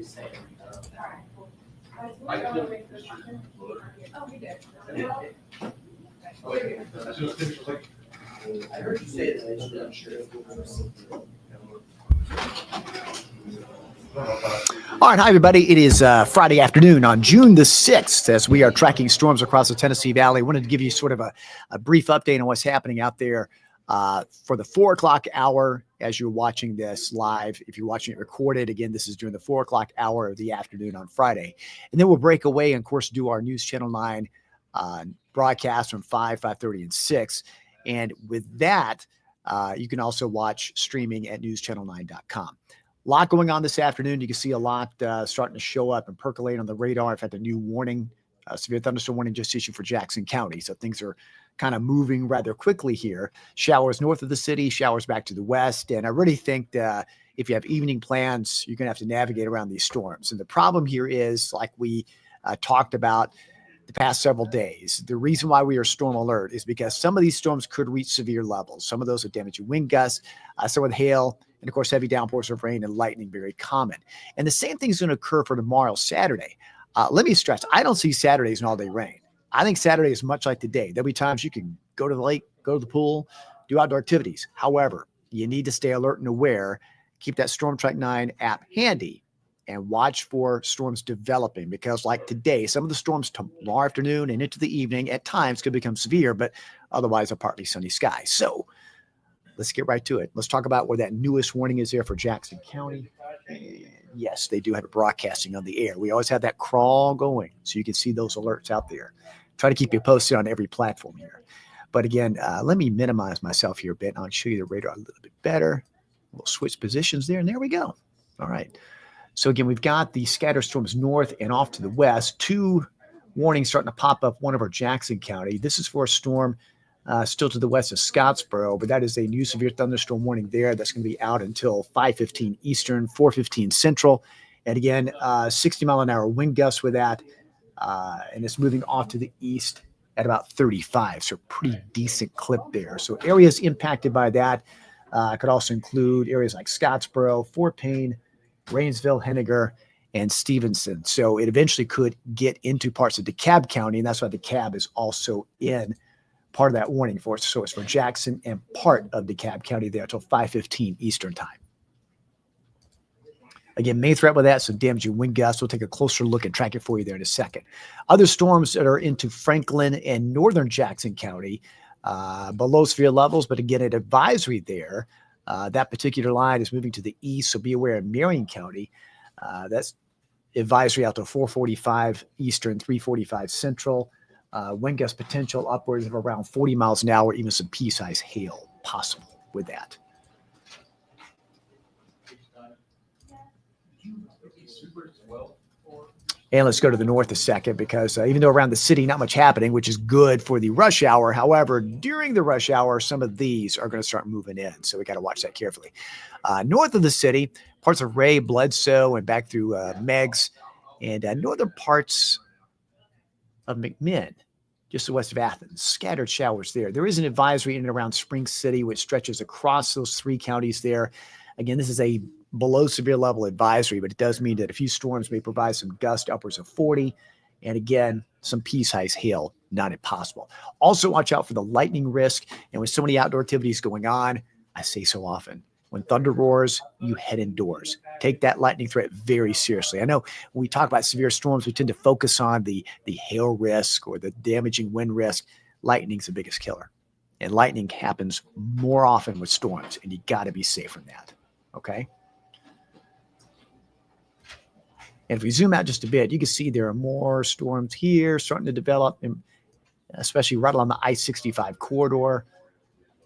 I heard you say it, I'm not sure. All right, hi everybody. It is Friday afternoon on June the 6th as we are tracking storms across the Tennessee Valley. I wanted to give you sort of a brief update on what's happening out there for the 4 o'clock hour as you're watching this live. If you're watching it recorded, again, this is during the 4 o'clock hour of the afternoon on Friday. And then we'll break away and, of course, do our News Channel 9 broadcast from 5, 5:30, and 6. And with that, you can also watch streaming at newschannel9.com. A lot going on this afternoon. You can see a lot starting to show up and percolate on the radar. In fact, a new warning, severe thunderstorm warning just issued for Jackson County. So things are kind of moving rather quickly here. Showers north of the city, showers back to the west. And I really think that if you have evening plans, you're going to have to navigate around these storms. And the problem here is, like we talked about the past several days, the reason why we are storm alert is because some of these storms could reach severe levels. Some of those are damaging wind gusts, some with hail, and of course, heavy downpours of rain and lightning, very common. And the same thing is going to occur for tomorrow, Saturday. Let me stress, I don't see Saturday as an all-day rain. I think Saturday is much like today. There'll be times you can go to the lake, go to the pool, do outdoor activities. However, you need to stay alert and aware. Keep that Storm Track 9 app handy and watch for storms developing, because like today, some of the storms tomorrow afternoon and into the evening at times could become severe, but otherwise a partly sunny sky. So let's get right to it. Let's talk about where that newest warning is there for Jackson County. And yes, they do have it broadcasting on the air. We always have that crawl going, so you can see those alerts out there. Try to keep you posted on every platform here. But again, let me minimize myself here a bit. I'll show you the radar a little bit better. We'll switch positions there, and there we go. All right. So again, we've got the scattered storms north and off to the west. 2 warnings starting to pop up, one over Jackson County. This is for a storm still to the west of Scottsboro, but that is a new severe thunderstorm warning there. That's going to be out until 5:15 Eastern, 4:15 Central. And again, 60-mile-an-hour wind gusts with that. And it's moving off to the east at about 35. So pretty decent clip there. So areas impacted by that could also include areas like Scottsboro, Fort Payne, Rainsville, Henniger, and Stevenson. So it eventually could get into parts of DeKalb County, and that's why DeKalb is also in part of that warning for us. So it's for Jackson and part of DeKalb County there until 5:15 Eastern time. Again, main threat with that, so damaging wind gusts. We'll take a closer look and track it for you there in a second. Other storms that are into Franklin and northern Jackson County, below severe levels, but again, an advisory there. That particular line is moving to the east, so be aware of Marion County. That's advisory out to 4:45 Eastern, 3:45 Central. Wind gust potential upwards of around 40 miles an hour, even some pea-sized hail possible with that. And let's go to the north a second, because even though around the city, not much happening, which is good for the rush hour. However, during the rush hour, some of these are going to start moving in. So we got to watch that carefully. North of the city, parts of Ray, Bledsoe, and back through Meigs, and northern parts of McMinn, just west of Athens. Scattered showers there. There is an advisory in and around Spring City, which stretches across those 3 counties there. Again, this is a below severe level advisory, but it does mean that a few storms may provide some gust upwards of 40. And again, some pea-sized hail, not impossible. Also, watch out for the lightning risk. And with so many outdoor activities going on, I say so often, when thunder roars, you head indoors. Take that lightning threat very seriously. I know when we talk about severe storms, we tend to focus on the hail risk or the damaging wind risk. Lightning's the biggest killer. And lightning happens more often with storms, and you got to be safe from that. Okay? And if we zoom out just a bit, you can see there are more storms here starting to develop, and especially right along the I-65 corridor.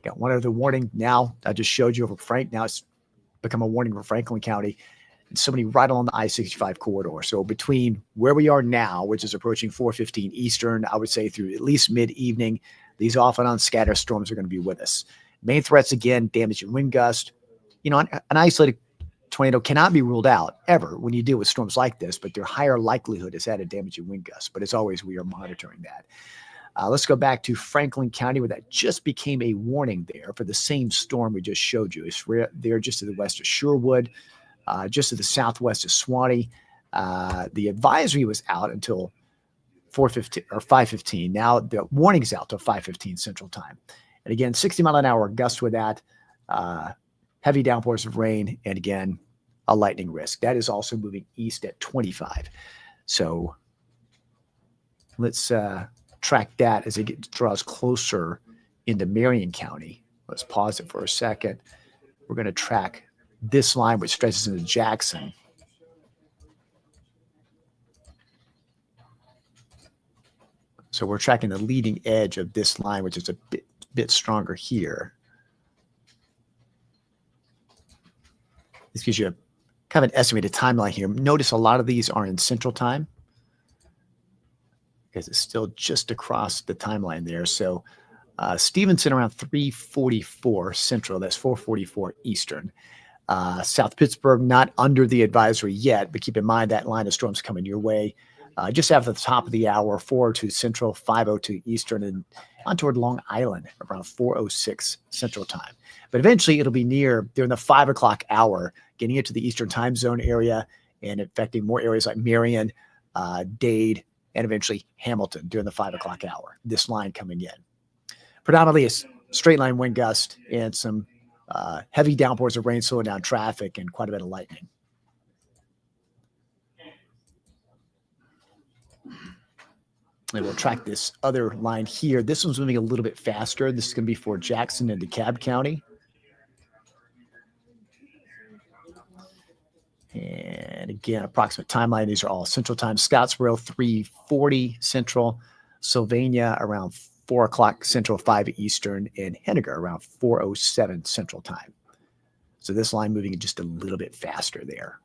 Got one other warning now. I just showed you over Frank. Now it's become a warning for Franklin County. And somebody right along the I-65 corridor. So between where we are now, which is approaching 4:15 Eastern, I would say through at least mid-evening, these off and on scatter storms are going to be with us. Main threats, again, damaging wind gust. You know, an isolated tornado cannot be ruled out ever when you deal with storms like this, but their higher likelihood is at a damaging wind gust. But as always, we are monitoring that. Let's go back to Franklin County, where that just became a warning there for the same storm we just showed you. It's there just to the west of Sherwood, just to the southwest of Swanee. The advisory was out until 4:15 or 5:15. Now the warning's out till 5:15 Central Time. And again, 60-mile-an-hour gusts with that, heavy downpours of rain, and again, a lightning risk. That is also moving east at 25. So let's track that as it draws closer into Marion County. Let's pause it for a second. We're going to track this line, which stretches into Jackson. So we're tracking the leading edge of this line, which is a bit stronger here. This gives you a kind of an estimated timeline here. Notice a lot of these are in Central Time because it's still just across the timeline there. So Stevenson around 3:44 Central. That's 4:44 Eastern. South Pittsburgh not under the advisory yet, but keep in mind that line of storms coming your way. Just after the top of the hour, 4:02 Central, 5:02 Eastern, and on toward Long Island around 4:06 Central Time. But eventually it'll be near during the 5 o'clock hour, getting into the Eastern Time Zone area and affecting more areas like Marion, Dade, and eventually Hamilton during the 5 o'clock hour. This line coming in. Predominantly a straight line wind gust and some heavy downpours of rain slowing down traffic and quite a bit of lightning. And we'll track this other line here. This one's moving a little bit faster. This is going to be for Jackson and DeKalb County. And again, approximate timeline. These are all Central Time. Scottsboro, 3:40 Central. Sylvania, around 4 o'clock Central, 5 Eastern. And Henniger, around 4:07 Central Time. So this line moving just a little bit faster there.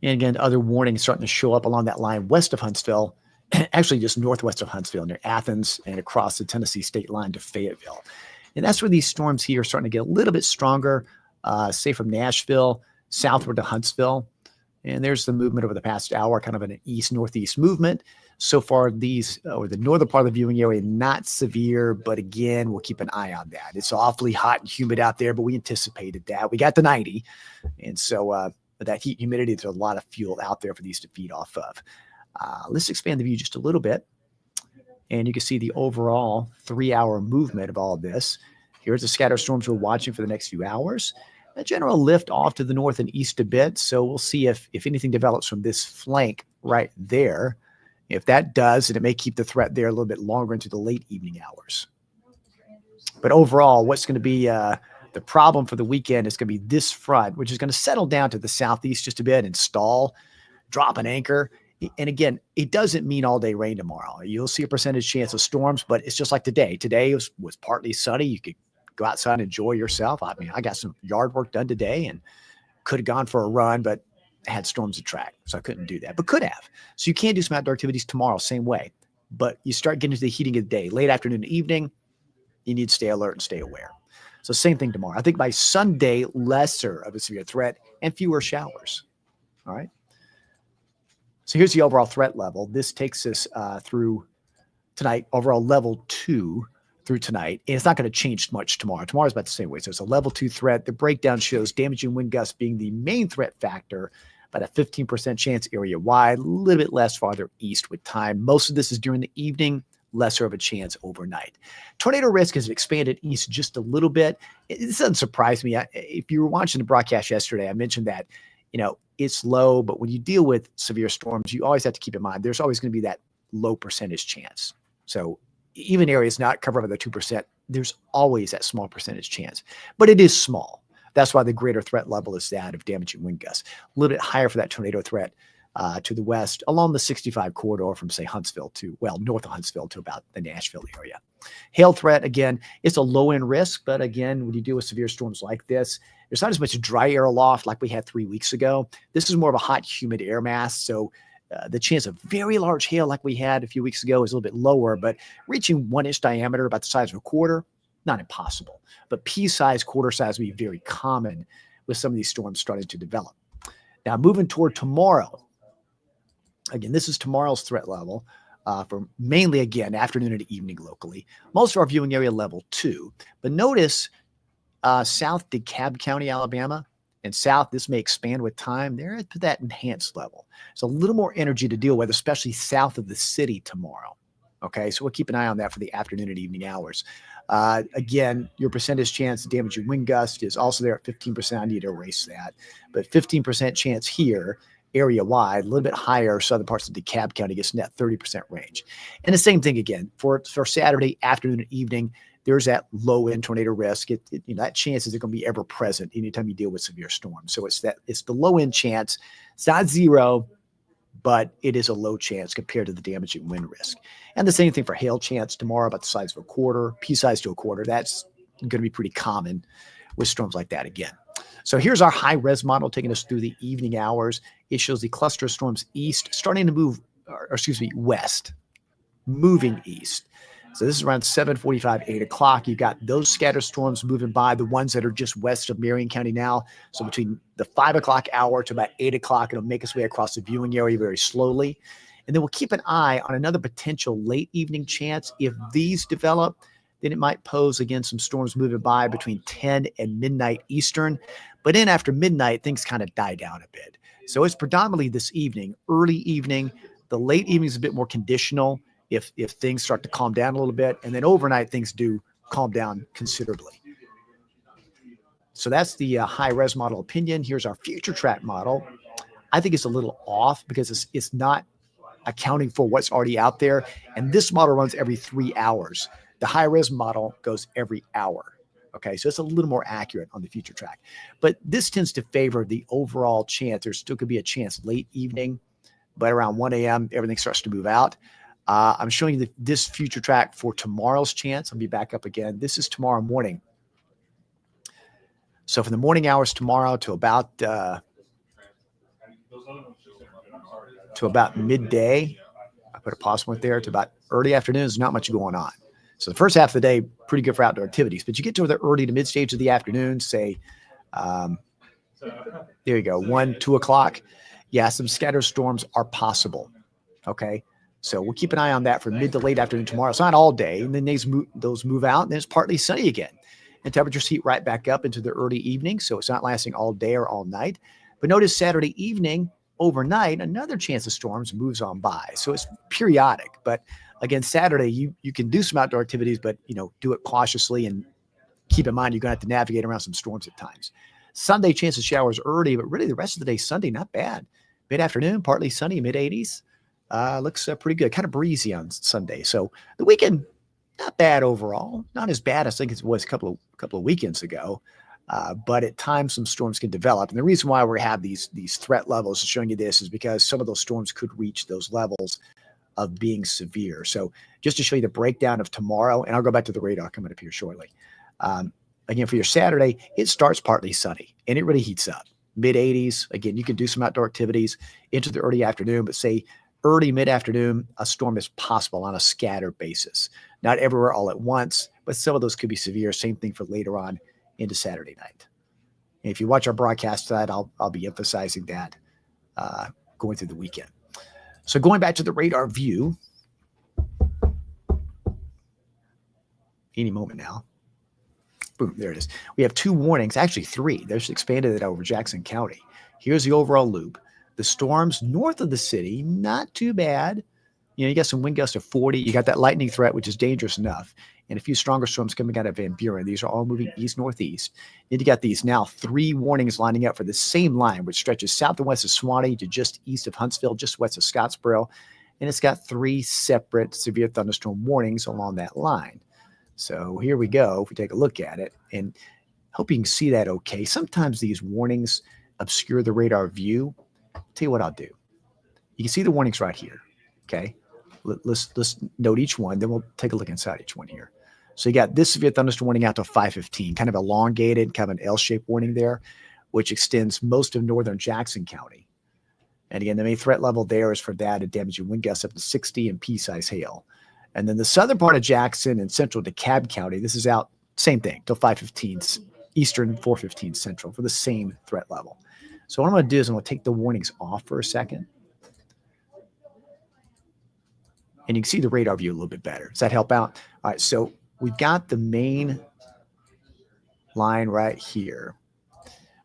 And again, other warnings starting to show up along that line west of Huntsville, actually just northwest of Huntsville, near Athens and across the Tennessee state line to Fayetteville. And that's where these storms here are starting to get a little bit stronger, say from Nashville southward to Huntsville. And there's the movement over the past hour, kind of an east-northeast movement. So far, these, or the northern part of the viewing area, not severe, but again, we'll keep an eye on that. It's awfully hot and humid out there, but we anticipated that. We got the 90. And so, that heat humidity, there's a lot of fuel out there for these to feed off of. Let's expand the view just a little bit. And you can see the overall 3-hour movement of all of this. Here's the scatter storms we're watching for the next few hours. A general lift off to the north and east a bit. So we'll see if anything develops from this flank right there. If that does, then it may keep the threat there a little bit longer into the late evening hours. But overall, what's going to be the problem for the weekend is going to be this front, which is going to settle down to the southeast just a bit and stall, drop an anchor. And again, it doesn't mean all day rain tomorrow. You'll see a percentage chance of storms, but it's just like today. Today was partly sunny. You could go outside and enjoy yourself. I mean, I got some yard work done today and could have gone for a run, but I had storms to track, so I couldn't do that, but could have. So you can do some outdoor activities tomorrow, same way. But you start getting into the heating of the day, late afternoon and evening, you need to stay alert and stay aware. So same thing tomorrow. I think by Sunday, lesser of a severe threat and fewer showers. All right. So here's the overall threat level. This takes us through tonight, overall level 2 through tonight. And it's not going to change much tomorrow. Tomorrow's about the same way. So it's a level 2 threat. The breakdown shows damaging wind gusts being the main threat factor, about a 15% chance area wide, a little bit less farther east with time. Most of this is during the evening, lesser of a chance overnight. Tornado risk has expanded east just a little bit. This doesn't surprise me. If you were watching the broadcast yesterday, I mentioned that, it's low, but when you deal with severe storms, you always have to keep in mind, there's always going to be that low percentage chance. So even areas not covered by the 2%, there's always that small percentage chance, but it is small. That's why the greater threat level is that of damaging wind gusts. A little bit higher for that tornado threat to the west along the 65 corridor from, say, Huntsville to, north of Huntsville to about the Nashville area. Hail threat, again, it's a low-end risk, but again, when you deal with severe storms like this, there's not as much dry air aloft like we had 3 weeks ago. This is more of a hot, humid air mass, so the chance of very large hail like we had a few weeks ago is a little bit lower, but reaching 1-inch diameter, about the size of a quarter, not impossible. But pea-size, quarter size will be very common with some of these storms starting to develop. Now, moving toward tomorrow. Again, this is tomorrow's threat level for mainly, again, afternoon and evening locally. Most of our viewing area level 2. But notice South DeKalb County, Alabama, and south, this may expand with time. They're at that enhanced level. So a little more energy to deal with, especially south of the city tomorrow. Okay, so we'll keep an eye on that for the afternoon and evening hours. Again, your percentage chance of damaging wind gust is also there at 15%. I need to erase that. But 15% chance here, area-wide, a little bit higher, southern parts of DeKalb County gets in that 30% range. And the same thing again, for Saturday afternoon and evening, there's that low-end tornado risk. That chance is going to be ever present anytime you deal with severe storms. So it's the low-end chance. It's not zero, but it is a low chance compared to the damaging wind risk. And the same thing for hail chance tomorrow, about the size of a quarter, pea-size to a quarter. That's going to be pretty common with storms like that again. So here's our high-res model taking us through the evening hours. It shows the cluster of storms east starting to move, west, moving east. So this is around 7:45, 8 o'clock. You've got those scattered storms moving by, the ones that are just west of Marion County now. So between the 5 o'clock hour to about 8 o'clock, it'll make its way across the viewing area very slowly. And then we'll keep an eye on another potential late evening chance. If these develop, then it might pose, again, some storms moving by between 10 and midnight Eastern. But then after midnight, things kind of die down a bit. So it's predominantly this evening, early evening. The late evening is a bit more conditional if things start to calm down a little bit. And then overnight, things do calm down considerably. So that's the high-res model opinion. Here's our future track model. I think it's a little off because it's not accounting for what's already out there. And this model runs every 3 hours. The high-res model goes every hour. Okay, so it's a little more accurate on the future track. But this tends to favor the overall chance. There still could be a chance late evening, but around 1 a.m., everything starts to move out. I'm showing you this future track for tomorrow's chance. I'll be back up again. This is tomorrow morning. So from the morning hours tomorrow to about midday, I put a pause point there, to about early afternoon. There's not much going on. So the first half of the day, pretty good for outdoor activities. But you get to the early to mid stage of the afternoon, say, there you go, 1, 2 o'clock. Yeah, some scattered storms are possible. Okay. So we'll keep an eye on that for mid to late afternoon tomorrow. It's not all day. And then those move out, and then it's partly sunny again. And temperatures heat right back up into the early evening. So it's not lasting all day or all night. But notice Saturday evening, overnight, another chance of storms moves on by. So it's periodic. But again, Saturday, you can do some outdoor activities, but do it cautiously and keep in mind you're going to have to navigate around some storms at times. Sunday, chance of showers early, but really the rest of the day, Sunday, not bad. Mid-afternoon, partly sunny, mid-80s. Looks pretty good, kind of breezy on Sunday. So the weekend, not bad overall. Not as bad as I think it was a couple of weekends ago. But at times some storms can develop. And the reason why we have these threat levels showing you this is because some of those storms could reach those levels of being severe. So just to show you the breakdown of tomorrow, and I'll go back to the radar coming up here shortly. Again, for your Saturday, it starts partly sunny and it really heats up. Mid-80s. Again, you can do some outdoor activities into the early afternoon, but say early mid-afternoon, a storm is possible on a scattered basis. Not everywhere all at once, but some of those could be severe. Same thing for later on into Saturday night. And if you watch our broadcast tonight, I'll be emphasizing that going through the weekend. So going back to the radar view, any moment now. Boom, there it is. We have 2 warnings, actually 3. They've expanded it over Jackson County. Here's the overall loop. The storms north of the city, not too bad. You got some wind gusts of 40. You got that lightning threat, which is dangerous enough. And a few stronger storms coming out of Van Buren. These are all moving east-northeast. Then you got these now 3 warnings lining up for the same line, which stretches south and west of Swanee to just east of Huntsville, just west of Scottsboro. And it's got 3 separate severe thunderstorm warnings along that line. So here we go. If we take a look at it, and hope you can see that okay. Sometimes these warnings obscure the radar view. Tell you what I'll do. You can see the warnings right here. Okay. Let's note each one. Then we'll take a look inside each one here. So you got this severe thunderstorm warning out to 5:15, kind of elongated, kind of an L-shaped warning there, which extends most of northern Jackson County. And again, the main threat level there is for that and damaging wind gusts up to 60 and pea-size hail. And then the southern part of Jackson and central DeKalb County, this is out, same thing, till 5:15 Eastern, 4:15 Central for the same threat level. So what I'm going to do is I'm going to take the warnings off for a second. And you can see the radar view a little bit better. Does that help out? All right, so we've got the main line right here.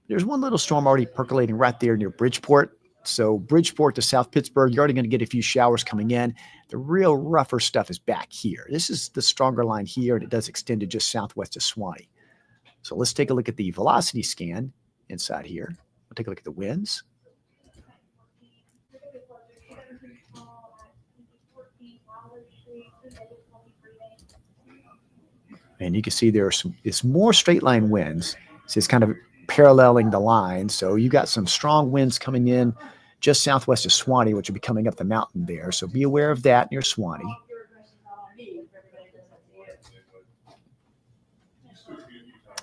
There's one little storm already percolating right there near Bridgeport. So Bridgeport to South Pittsburgh, you're already going to get a few showers coming in. The real rougher stuff is back here. This is the stronger line here, and it does extend to just southwest of Swanee. So let's take a look at the velocity scan inside here. We'll take a look at the winds. And you can see it's more straight line winds. So it's kind of paralleling the line. So you got some strong winds coming in just southwest of Swanee, which will be coming up the mountain there. So be aware of that near Swanee.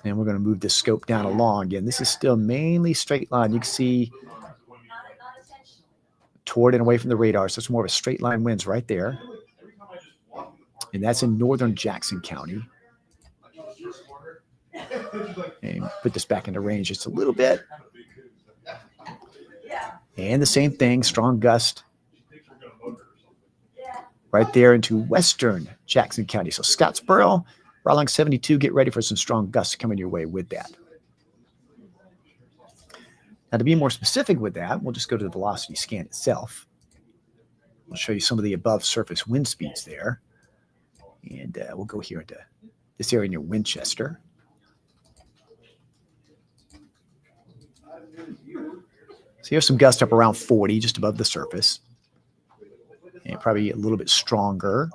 And we're going to move this scope down along. Again, this is still mainly straight line. You can see toward and away from the radar. So it's more of a straight line winds right there. And that's in northern Jackson County. And put this back into range just a little bit. And the same thing, strong gust right there into western Jackson County. So Scottsboro, right along 72, get ready for some strong gusts coming your way with that. Now, to be more specific with that, we'll just go to the velocity scan itself. We'll show you some of the above surface wind speeds there. And we'll go here into this area near Winchester. So here's some gusts up around 40, just above the surface. And probably a little bit stronger.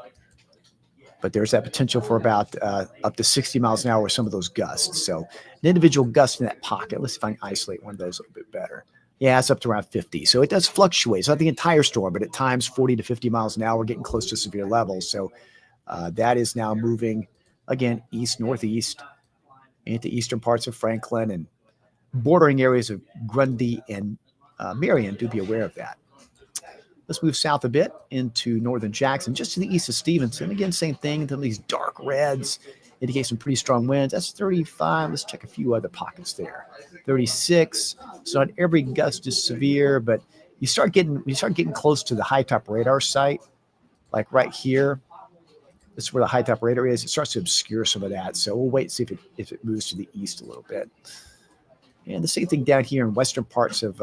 But there's that potential for about up to 60 miles an hour with some of those gusts. So an individual gust in that pocket. Let's see if I can isolate one of those a little bit better. Yeah, it's up to around 50. So it does fluctuate. It's not the entire storm, but at times 40 to 50 miles an hour, getting close to severe levels. So that is now moving, again, east-northeast into eastern parts of Franklin and bordering areas of Grundy and Marion. Do be aware of that. Let's move south a bit into northern Jackson, just to the east of Stevenson. Again, same thing. These dark reds indicate some pretty strong winds. That's 35. Let's check a few other pockets there. 36. So not every gust is severe, but you start getting close to the high top radar site, like right here. This is where the high top radar is. It starts to obscure some of that. So we'll wait and see if it moves to the east a little bit. And the same thing down here in western parts of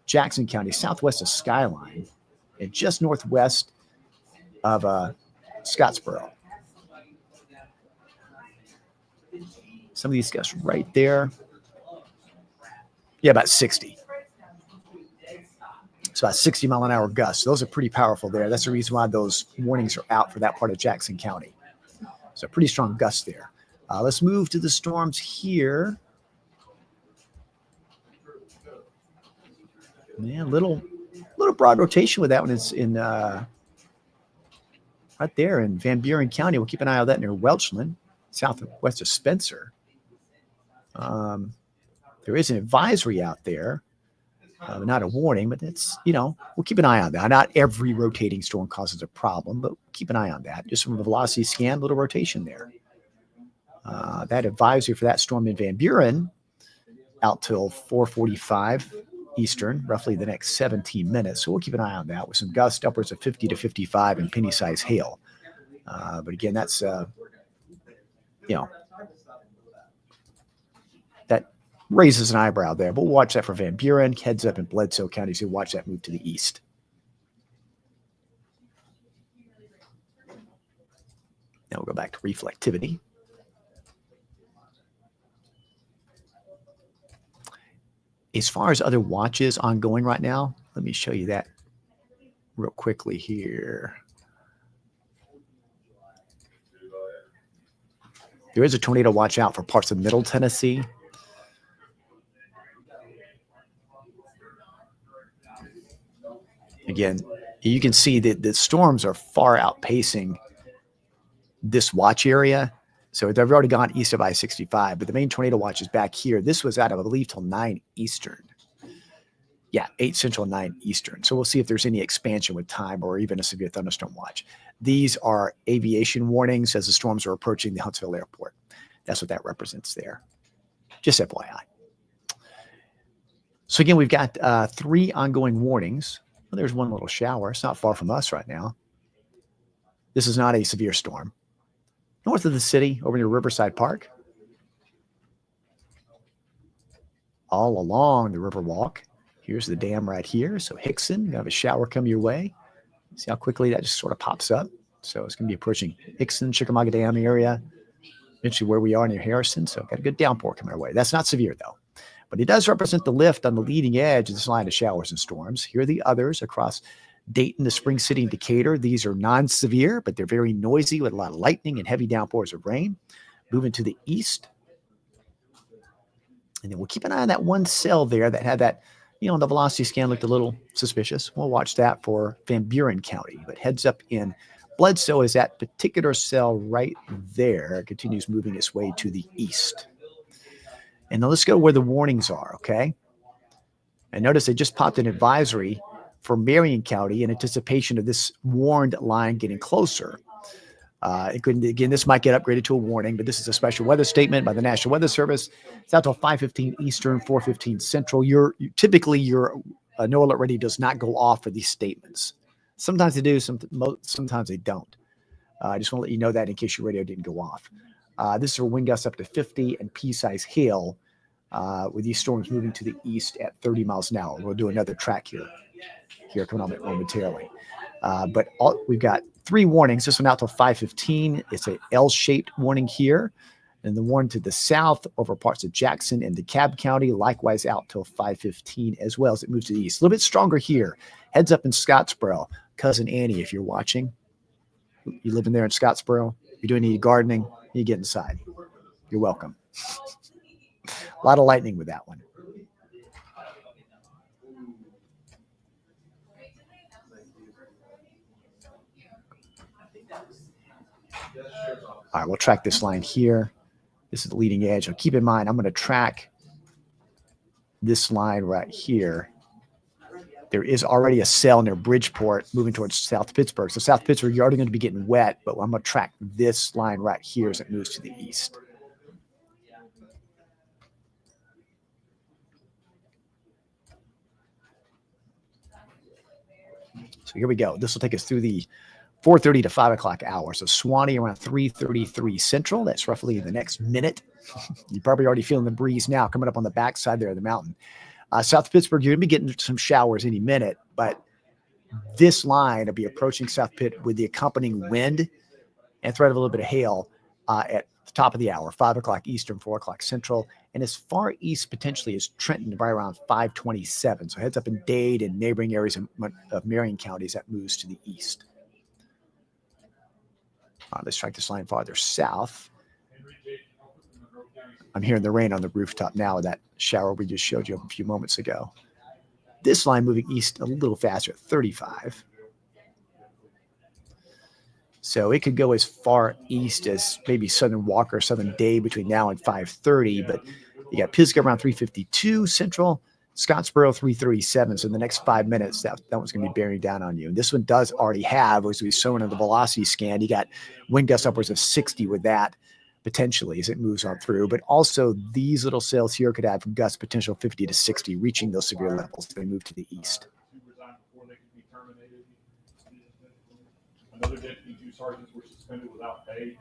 Jackson County, southwest of Skyline, and just northwest of Scottsboro. Some of these gusts right there. Yeah, about 60. So about 60 mile an hour gusts. Those are pretty powerful there. That's the reason why those warnings are out for that part of Jackson County. So pretty strong gusts there. Let's move to the storms here. Yeah, little broad rotation with that one. It's in right there in Van Buren County. We'll keep an eye on that near Welchland, southwest of Spencer. There is an advisory out there, not a warning, but it's, we'll keep an eye on that. Not every rotating storm causes a problem, but keep an eye on that. Just from a velocity scan, little rotation there. That advisory for that storm in Van Buren out till 4:45 Eastern, roughly the next 17 minutes. So we'll keep an eye on that with some gusts upwards of 50 to 55 and penny-size hail. But again, that's, that raises an eyebrow there. But we'll watch that for Van Buren, heads up in Bledsoe County. So watch that move to the east. Now we'll go back to reflectivity. As far as other watches ongoing right now, let me show you that real quickly here. There is a tornado watch out for parts of Middle Tennessee. Again, you can see that the storms are far outpacing this watch area. So they've already gone east of I-65, but the main tornado watch is back here. This was out, I believe, till 9 Eastern. Yeah, 8 Central, 9 Eastern. So we'll see if there's any expansion with time or even a severe thunderstorm watch. These are aviation warnings as the storms are approaching the Huntsville airport. That's what that represents there. Just FYI. So again, we've got 3 ongoing warnings. Well, there's one little shower. It's not far from us right now. This is not a severe storm. North of the city, over near Riverside Park. all along the Riverwalk. Here's the dam right here. So Hickson, you have a shower come your way. See how quickly that just sort of pops up. So it's going to be approaching Hickson, Chickamauga Dam area, eventually where we are near Harrison. So got a good downpour coming our way. That's not severe though, but it does represent the lift on the leading edge of this line of showers and storms. Here are the others across Dayton to Spring City and Decatur. These are non-severe, but they're very noisy with a lot of lightning and heavy downpours of rain. Moving to the east. And then we'll keep an eye on that one cell there that had that, the velocity scan looked a little suspicious. We'll watch that for Van Buren County. But heads up in Bledsoe is that particular cell right there. It continues moving its way to the east. And now let's go where the warnings are, okay? And notice they just popped an advisory for Marion County in anticipation of this warned line getting closer. Again, this might get upgraded to a warning, but this is a special weather statement by the National Weather Service. It's out till 5:15 Eastern, 4:15 Central. Typically your no alert ready does not go off for these statements. Sometimes they do, sometimes they don't. I just want to let you know that in case your radio didn't go off. This is for wind gusts up to 50 and pea-size hail with these storms moving to the east at 30 miles an hour. We'll do another track here coming on momentarily. But we've got 3 warnings. This one out till 5:15. It's an L-shaped warning here. And the one to the south over parts of Jackson and DeKalb County, likewise out till 5:15 as well as it moves to the east. A little bit stronger here. Heads up in Scottsboro. Cousin Annie, if you're watching, you live in there in Scottsboro, you're doing any gardening, you get inside. You're welcome. A lot of lightning with that one. All right, we'll track this line here. This is the leading edge. Now keep in mind, I'm going to track this line right here. There is already a cell near Bridgeport moving towards South Pittsburgh. So South Pittsburgh, you're already going to be getting wet, but I'm going to track this line right here as it moves to the east. So here we go. This will take us through the 4:30 to 5 o'clock hour. So Suwannee around 3:33 Central. That's roughly the next minute. You're probably already feeling the breeze now coming up on the backside there of the mountain. South Pittsburgh, you're going to be getting some showers any minute, but this line will be approaching South Pitt with the accompanying wind and threat of a little bit of hail at the top of the hour, 5 o'clock Eastern, 4 o'clock Central, and as far east potentially as Trenton by around 5:27. So heads up in Dade and neighboring areas of Marion counties that moves to the east. Let's track this line farther south. I'm hearing the rain on the rooftop now with that shower we just showed you a few moments ago. This line moving east a little faster at 35. So it could go as far east as maybe Southern Walker, Southern Dade between now and 5:30. But you got Pisgah around 3:52 Central, Scottsboro 3:37. So in the next 5 minutes, that one's going to be bearing down on you. And this one does already have, as we've shown in the velocity scan, you got wind gusts upwards of 60 with that potentially as it moves on through. But also these little cells here could have gust potential 50 to 60, reaching those severe levels as they move to the east. Another deputy, 2 sergeants were suspended without pay.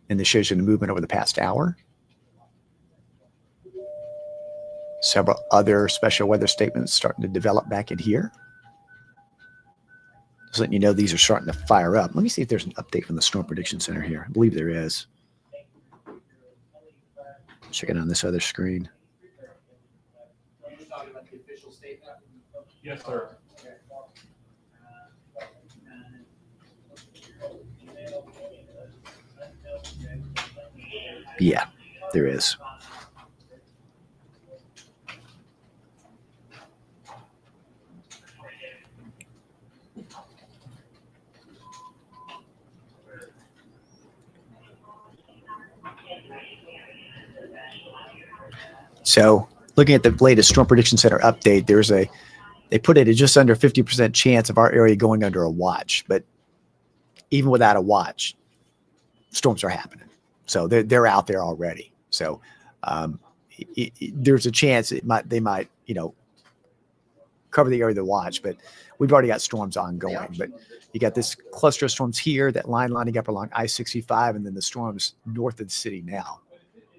And this shows you the movement over the past hour. Several other special weather statements starting to develop back in here. Just letting you know these are starting to fire up. Let me see if there's an update from the Storm Prediction Center here. I believe there is. Check it on this other screen. Yes, sir. Yeah, there is. So looking at the latest Storm Prediction Center update, they put it at just under 50% chance of our area going under a watch. But even without a watch, storms are happening. So they're out there already. So there's a chance they might cover the area of the watch, but we've already got storms ongoing. But you got this cluster of storms here, that line lining up along I-65, and then the storms north of the city now.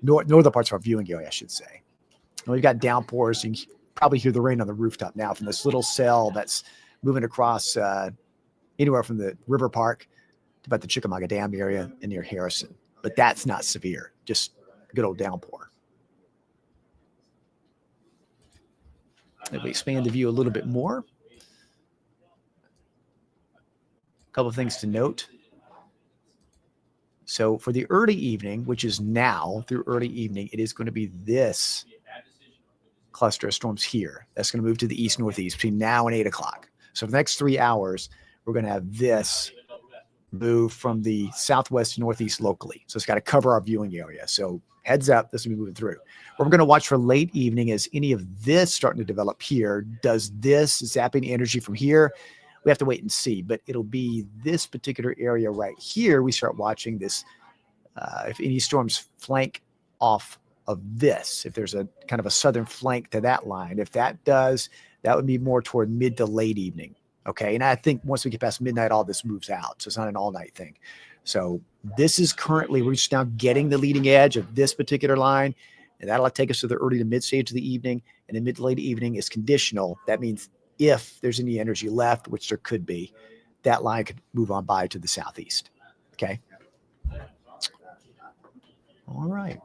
northern parts of our viewing area, I should say. And we've got downpours. You can probably hear the rain on the rooftop now from this little cell that's moving across anywhere from the river park to about the Chickamauga Dam area and near Harrison. But that's not severe, just good old downpour. If we expand the view a little bit more, a couple of things to note. So for the early evening, which is now through early evening, it is going to be this cluster of storms here. That's going to move to the east-northeast between now and 8 o'clock. So for the next 3 hours, we're going to have this move from the southwest to northeast locally. So it's got to cover our viewing area. So heads up, this will be moving through. What we're going to watch for late evening is any of this starting to develop here. Does this zapping energy from here? We have to wait and see, but it'll be this particular area right here. We start watching this. If any storms flank off of this, if there's a kind of a southern flank to that line, if that does, that would be more toward mid to late evening. Okay. And I think once we get past midnight, all this moves out. So it's not an all night thing. So this is currently, we're just now getting the leading edge of this particular line, and that'll take us to the early to mid stage of the evening. And then mid to late evening is conditional. That means if there's any energy left, which there could be, that line could move on by to the southeast. Okay. All right.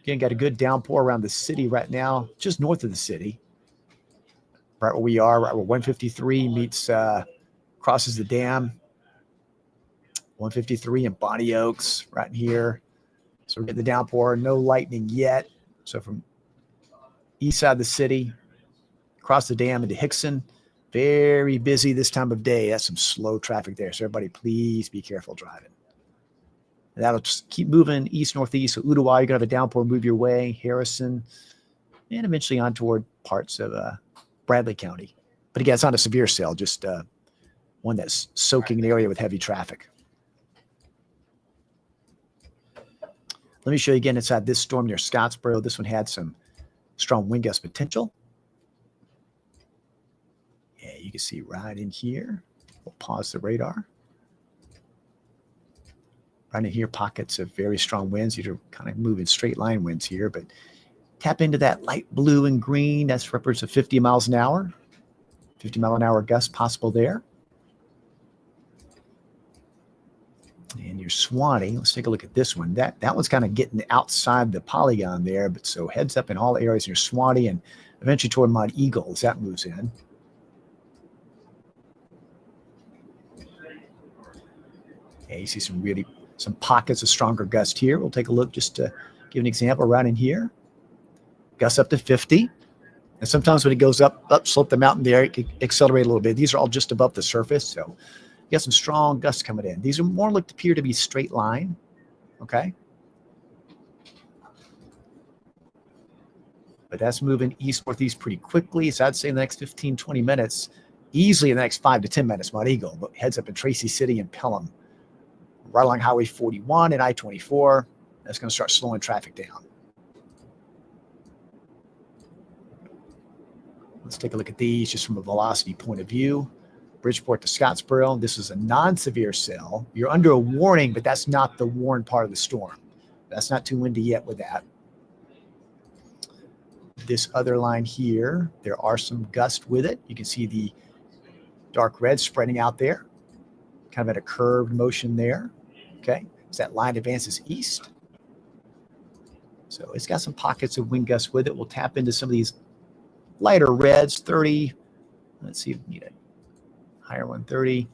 Again, got a good downpour around the city right now, just north of the city. Right where we are, right where 153 meets, crosses the dam. 153 and Bonnie Oaks right in here. So we're getting the downpour, no lightning yet. So from east side of the city, across the dam into Hickson, very busy this time of day. That's some slow traffic there. So everybody, please be careful driving. And that'll just keep moving east-northeast. So Ooltewah, you're going to have a downpour move your way, Harrison, and eventually on toward parts of Bradley County. But again, it's not a severe cell, just one that's soaking an area with heavy traffic. Let me show you again inside this storm near Scottsboro. This one had some strong wind gust potential. Yeah, you can see right in here. We'll pause the radar. Right in here, pockets of very strong winds. These are kind of moving straight line winds here, but tap into that light blue and green. That's represents of 50 miles an hour. 50 mile an hour gust possible there. And your Swanee, let's take a look at this one. That one's kind of getting outside the polygon there, but so heads up in all areas in your Swanee and eventually toward Mount Eagle as that moves in. Okay, you see some pockets of stronger gust here. We'll take a look just to give an example right in here. Gusts up to 50. And sometimes when it goes up slope the mountain there, it can accelerate a little bit. These are all just above the surface, so you got some strong gusts coming in. These are more appear to be straight line, okay? But that's moving east-northeast pretty quickly. So I'd say in the next 15, 20 minutes, easily in the next 5 to 10 minutes, Mount Eagle, but heads up in Tracy City and Pelham, right along Highway 41 and I-24. That's going to start slowing traffic down. Let's take a look at these just from a velocity point of view. Bridgeport to Scottsboro. This is a non-severe cell. You're under a warning, but that's not the warned part of the storm. That's not too windy yet with that. This other line here, there are some gusts with it. You can see the dark red spreading out there, kind of at a curved motion there. Okay, as that line advances east. So it's got some pockets of wind gusts with it. We'll tap into some of these lighter reds, 30. Let's see if we need a higher one, 30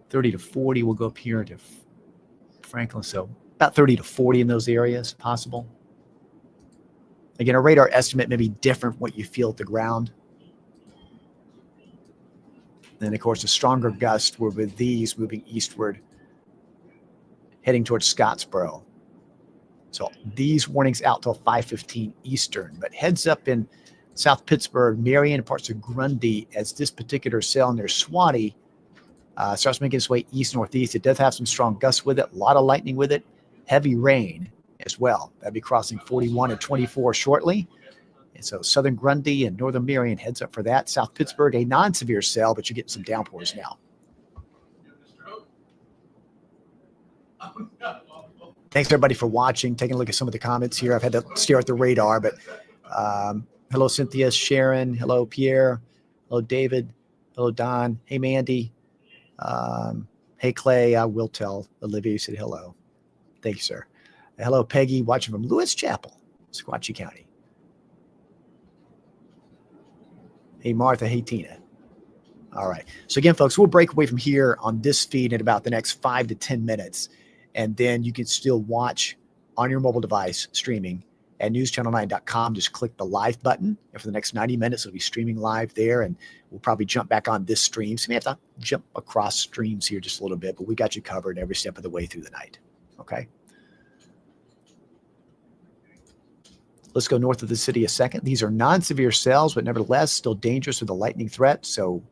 to 40. We'll go up here into Franklin. So about 30 to 40 in those areas possible. Again, a radar estimate may be different from what you feel at the ground. Then, of course, the stronger gusts were with these moving eastward, heading towards Scottsboro. So these warnings out till 5:15 Eastern. But heads up in South Pittsburgh, Marion, and parts of Grundy as this particular cell near Swanee starts making its way east-northeast. It does have some strong gusts with it, a lot of lightning with it, heavy rain as well. That'll be crossing 41 and 24 shortly. And so southern Grundy and northern Marion heads up for that. South Pittsburgh, a non-severe cell, but you're getting some downpours now. Thanks everybody for watching, taking a look at some of the comments here. I've had to stare at the radar, but hello, Cynthia, Sharon. Hello, Pierre. Hello, David. Hello, Don. Hey, Mandy. Hey, Clay. I will tell Olivia. You said hello. Thank you, sir. Hello, Peggy, watching from Lewis Chapel, Sequatchie County. Hey, Martha. Hey, Tina. All right. So again, folks, we'll break away from here on this feed in about the next 5 to 10 minutes. And then you can still watch on your mobile device streaming at newschannel9.com. Just click the live button. And for the next 90 minutes, it'll be streaming live there. And we'll probably jump back on this stream. So we have to jump across streams here just a little bit, but we got you covered every step of the way through the night. Okay. Let's go north of the city a second. These are non-severe cells, but nevertheless still dangerous with a lightning threat. So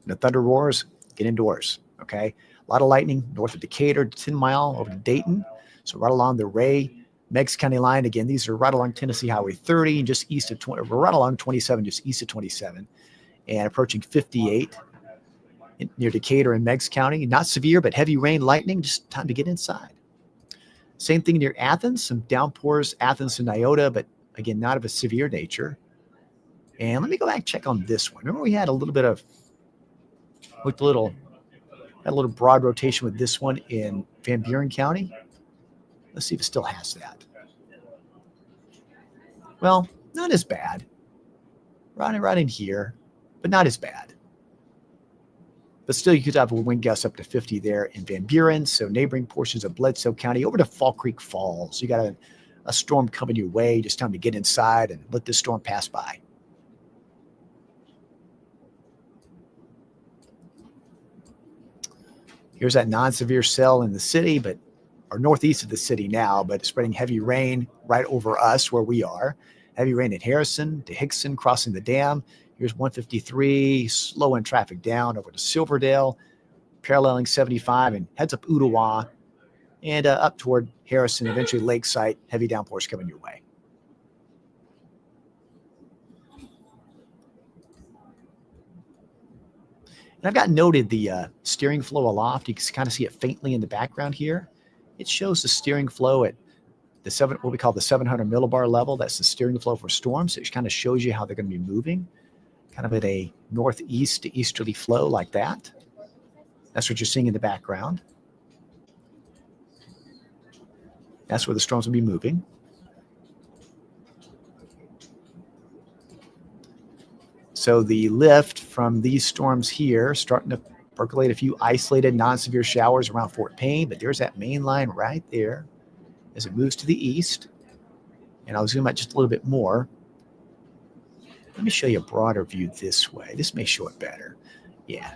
the thunder roars, get indoors. Okay. A lot of lightning north of Decatur, 10 Mile over to Dayton. So right along the Ray, Meigs County line. Again, these are right along Tennessee Highway 30, just east of 20, we're right along 27, just east of 27, and approaching 58 near Decatur and Meigs County. Not severe, but heavy rain, lightning, just time to get inside. Same thing near Athens, some downpours, Athens and Iota, but again, not of a severe nature. And let me go back and check on this one. Remember we had a little bit of, looked a little, had a little broad rotation with this one in Van Buren County. Let's see if it still has that. Well, not as bad. Right in here, but not as bad. But still, you could have a wind gust up to 50 there in Van Buren. So neighboring portions of Bledsoe County over to Fall Creek Falls. You got a storm coming your way. Just time to get inside and let this storm pass by. Here's that non-severe cell in the city, but or northeast of the city now, but spreading heavy rain right over us where we are. Heavy rain at Harrison to Hickson, crossing the dam. Here's 153, slowing traffic down over to Silverdale, paralleling 75 and heads up Ottawa and up toward Harrison, eventually Lakeside. Heavy downpours coming your way. And I've got noted the steering flow aloft. You can kind of see it faintly in the background here. It shows the steering flow at the what we call the 700 millibar level. That's the steering flow for storms. It kind of shows you how they're going to be moving, kind of at a northeast to easterly flow like that. That's what you're seeing in the background. That's where the storms will be moving. So the lift from these storms here starting to percolate a few isolated non-severe showers around Fort Payne, but there's that main line right there as it moves to the east. And I'll zoom out just a little bit more. Let me show you a broader view this way. This may show it better. Yeah.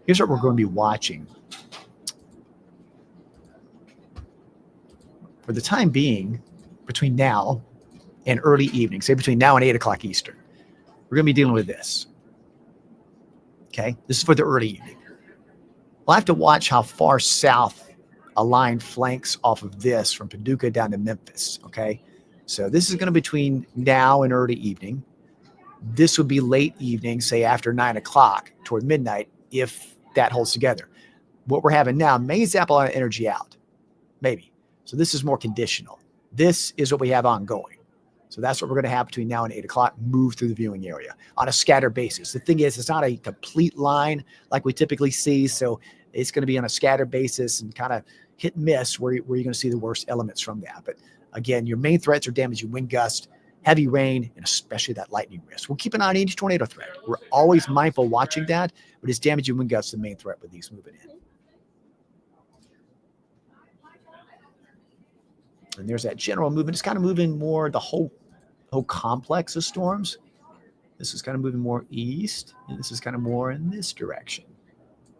Here's what we're going to be watching. For the time being, between now and early evening, say between now and 8 o'clock Eastern, we're going to be dealing with this. Okay, this is for the early evening. We'll have to watch how far south a line flanks off of this from Paducah down to Memphis. Okay, so this is going to be between now and early evening. This would be late evening, say after 9 o'clock toward midnight, if that holds together. What we're having now may zap a lot of energy out, maybe. So this is more conditional. This is what we have ongoing. So that's what we're going to have between now and 8 o'clock, move through the viewing area on a scattered basis. The thing is, it's not a complete line like we typically see. So it's going to be on a scattered basis and kind of hit and miss where you're going to see the worst elements from that. But again, your main threats are damaging wind gust, heavy rain, and especially that lightning risk. We'll keep an eye on each tornado threat. We're always mindful watching that, but it's damaging wind gusts the main threat with these moving in. And there's that general movement. It's kind of moving more the whole complex of storms. This is kind of moving more east, and this is kind of more in this direction.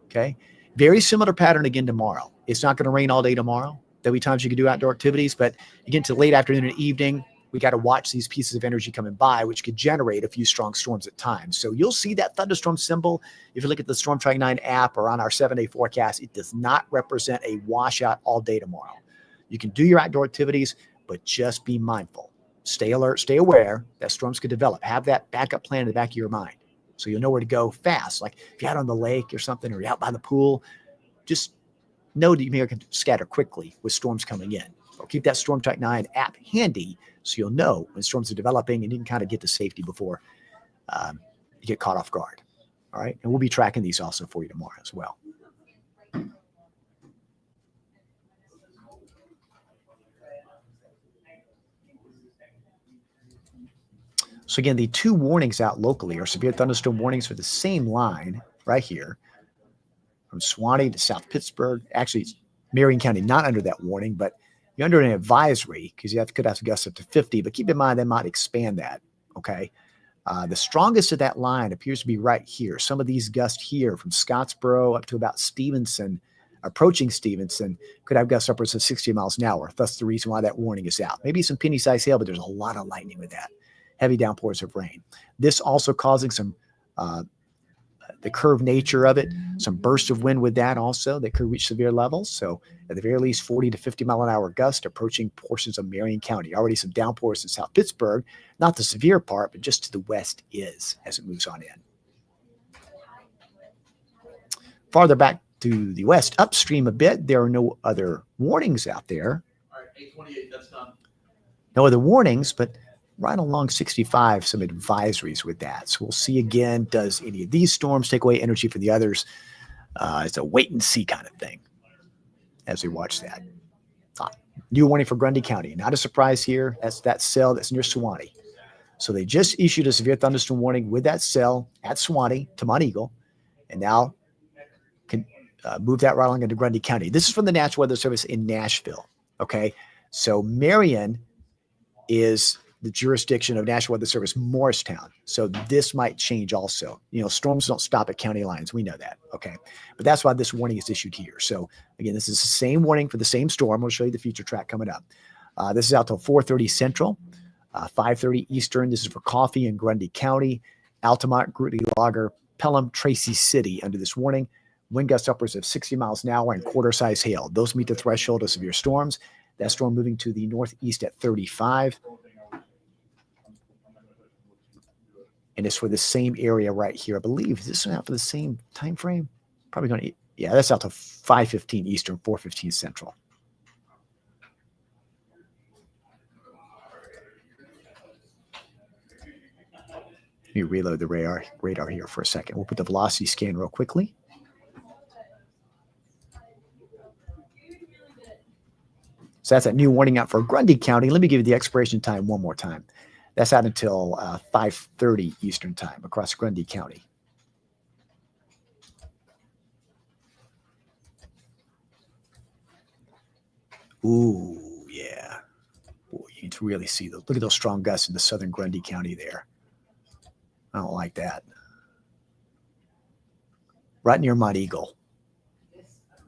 Okay. Very similar pattern again tomorrow. It's not going to rain all day tomorrow. There'll be times you can do outdoor activities, but you get into late afternoon and evening, we got to watch these pieces of energy coming by, which could generate a few strong storms at times. So you'll see that thunderstorm symbol. If you look at the Storm Track 9 app or on our 7-day forecast, it does not represent a washout all day tomorrow. You can do your outdoor activities, but just be mindful. Stay alert, stay aware that storms could develop. Have that backup plan in the back of your mind so you'll know where to go fast. Like if you're out on the lake or something, or you're out by the pool, just know that you may scatter quickly with storms coming in. Or keep that Storm Track 9 app handy so you'll know when storms are developing and you can kind of get to safety before you get caught off guard. All right. And we'll be tracking these also for you tomorrow as well. So again, the two warnings out locally are severe thunderstorm warnings for the same line right here from Suwannee to South Pittsburgh. Actually, it's Marion County not under that warning, but you're under an advisory because you could have gusts up to 50. But keep in mind, they might expand that. Okay. The strongest of that line appears to be right here. Some of these gusts here from Scottsboro up to about Stevenson, approaching Stevenson, could have gusts upwards of 60 miles an hour. That's the reason why that warning is out. Maybe some penny-sized hail, but there's a lot of lightning with that. Heavy downpours of rain. This also causing some, the curved nature of it, some bursts of wind with that also that could reach severe levels. So at the very least, 40 to 50 mile an hour gust approaching portions of Marion County. Already some downpours in South Pittsburgh, not the severe part, but just to the west is as it moves on in. Farther back to the west, upstream a bit, there are no other warnings out there. All right, 828, that's done. No other warnings, but right along 65, some advisories with that. So we'll see again, does any of these storms take away energy for the others? It's a wait and see kind of thing as we watch that. New warning for Grundy County. Not a surprise here. That's that cell that's near Suwannee. So they just issued a severe thunderstorm warning with that cell at Suwannee to Mount Eagle, and now can move that right along into Grundy County. This is from the National Weather Service in Nashville. Okay. So Marion is the jurisdiction of National Weather Service Morristown. So this might change also. You know, storms don't stop at county lines. We know that. Okay. But that's why this warning is issued here. So again, this is the same warning for the same storm. We'll show you the future track coming up. This is out till 4:30 Central, 5:30 Eastern. This is for Coffee in Grundy County, Altamont, Grootly Lager, Pelham, Tracy City under this warning. Wind gusts upwards of 60 miles an hour and quarter-size hail. Those meet the threshold of severe storms. That storm moving to the northeast at 35. And it's for the same area right here. I believe, is this one out for the same time frame? Probably going to, yeah, that's out to 5:15 Eastern, 4:15 Central. Let me reload the radar here for a second. We'll put the velocity scan real quickly. So that's that new warning out for Grundy County. Let me give you the expiration time one more time. That's out until 5:30 Eastern time across Grundy County. Ooh, yeah. Ooh, you can really see those. Look at those strong gusts in the southern Grundy County there. I don't like that. Right near Mount Eagle.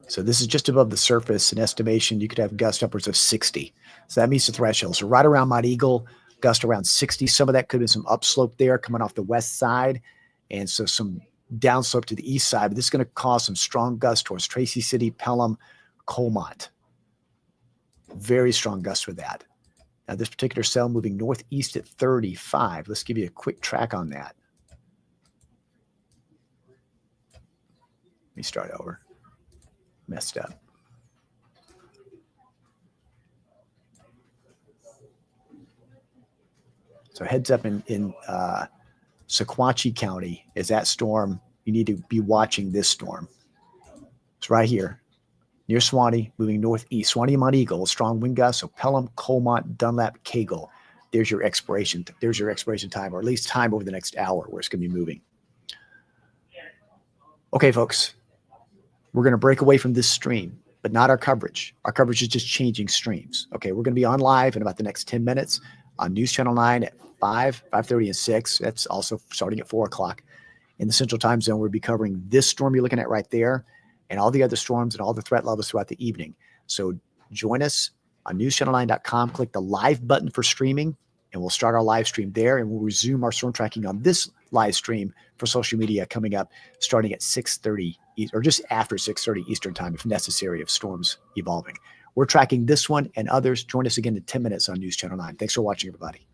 So this is just above the surface. An estimation, you could have gusts upwards of 60. So that meets the threshold. So right around Mount Eagle, gust around 60. Some of that could have been some upslope there coming off the west side. And so some downslope to the east side. But this is going to cause some strong gusts towards Tracy City, Pelham, Colmont. Very strong gusts with that. Now this particular cell moving northeast at 35. Let's give you a quick track on that. Let me start over. Messed up. So heads up in Sequatchie County is that storm. You need to be watching this storm. It's right here near Suwannee, moving northeast. Suwannee, Mount Eagle, strong wind gusts. So Pelham, Colmont, Dunlap, Cagle. There's your expiration. There's your expiration time, or at least time over the next hour where it's going to be moving. Okay, folks, we're going to break away from this stream, but not our coverage. Our coverage is just changing streams. Okay, we're going to be on live in about the next 10 minutes on News Channel 9 at 5, 5:30, and 6. That's also starting at 4 o'clock. In the Central Time Zone, we'll be covering this storm you're looking at right there and all the other storms and all the threat levels throughout the evening. So join us on newschannel9.com. Click the live button for streaming, and we'll start our live stream there, and we'll resume our storm tracking on this live stream for social media coming up starting at 6:30 or just after 6:30 Eastern Time if necessary, if storms evolving. We're tracking this one and others. Join us again in 10 minutes on News Channel 9. Thanks for watching, everybody.